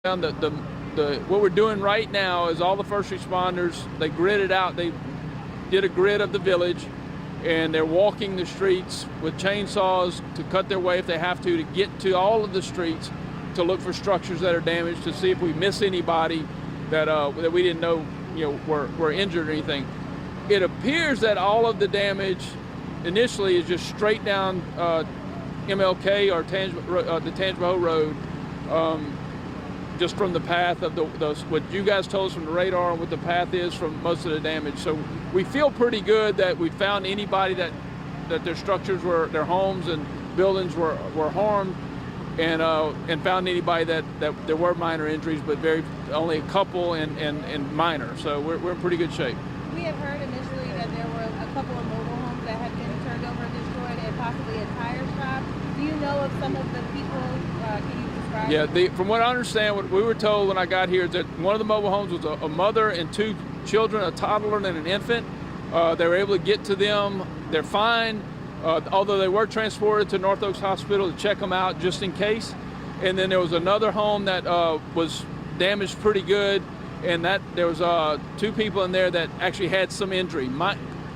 What we're doing right now is all the first responders, they gridded out, they did a grid of the village, and they're walking the streets with chainsaws to cut their way if they have to get to all of the streets to look for structures that are damaged, to see if we miss anybody that we didn't know, were injured or anything. It appears that all of the damage initially is just straight down MLK or the Tangipahoa Road, just from the path of what you guys told us from the radar and what the path is from most of the damage. So we feel pretty good that we found anybody that their structures their homes and buildings were harmed, and found anybody that there were minor injuries, but only a couple and minor. So we're in pretty good shape. We have heard initially that there were a couple of mobile homes that had been turned over and destroyed, and possibly a tire shop. Do you know of some of the people? Can you describe? Yeah, from what I understand, what we were told when I got here is that one of the mobile homes was a mother and two children, a toddler and an infant. They were able to get to them. They're fine, although they were transported to North Oaks Hospital to check them out just in case. And then there was another home that was damaged pretty good, and that there was two people in there that actually had some injury,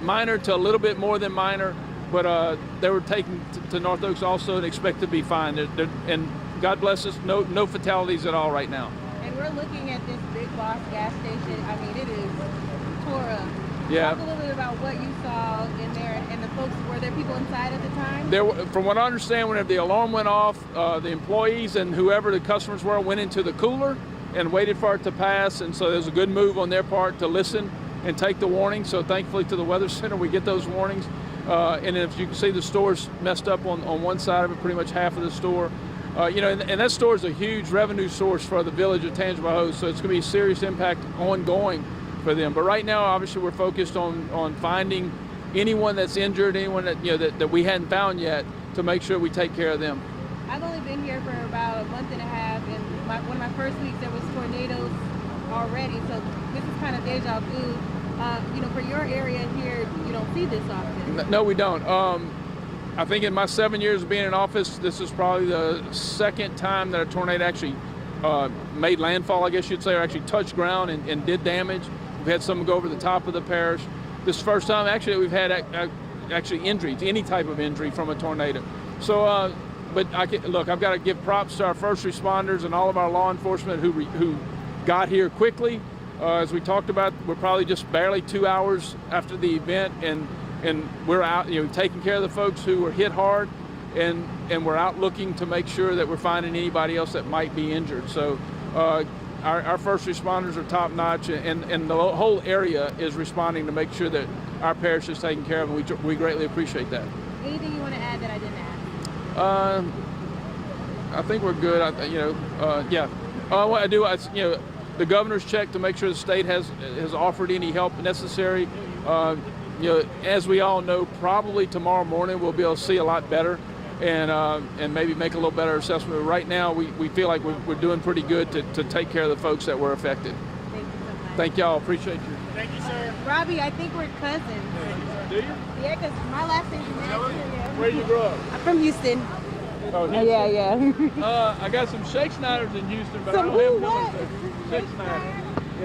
minor to a little bit more than minor, but they were taken to North Oaks also and expect to be fine. And God bless us, no fatalities at all right now. And we're looking at this Big Boss gas station. I mean, it is tore up. Yeah. Talk a little bit about what you saw in there, and the folks, were there people inside at the time? From what I understand, whenever the alarm went off, the employees and whoever the customers were went into the cooler and waited for it to pass, and so there's a good move on their part to listen and take the warning. So thankfully to the Weather Center, we get those warnings. And if you can see, the store's messed up on one side of it, pretty much half of the store. And that store is a huge revenue source for the village of Tangipahoa, so it's going to be a serious impact ongoing for them. But right now, obviously, we're focused on finding anyone that's injured, anyone that we hadn't found yet, to make sure we take care of them. I've only been here for about a month and a half, and one of my first weeks there was tornadoes already, so this is kind of deja vu. For your area here, you don't see this often. No, we don't. I think in my 7 years of being in office, this is probably the second time that a tornado actually made landfall, I guess you'd say, or actually touched ground and did damage. We've had some go over the top of the parish. This is the first time actually we've had actually injuries, any type of injury from a tornado. So, but look, I've got to give props to our first responders and all of our law enforcement who got here quickly. As we talked about, we're probably just barely 2 hours after the event, and we're out, taking care of the folks who were hit hard, and we're out looking to make sure that we're finding anybody else that might be injured. So our first responders are top notch, and the whole area is responding to make sure that our parish is taken care of, and we greatly appreciate that. Anything you want to add that I didn't ask? I think we're good. Yeah. What I do, the governor's check to make sure the state has offered any help necessary. As we all know, probably tomorrow morning we'll be able to see a lot better and maybe make a little better assessment. But right now we feel like we're doing pretty good to take care of the folks that were affected. Thank you so much. Thank y'all. Appreciate you. Thank you, sir. Robbie, I think we're cousins. Do you? Yeah, because my last name's Matt. Where you grew up? I'm from Houston. Oh, Houston? Yeah. I got some Shake Snyders in Houston, but Some I don't have who, no what? Shake Snyders.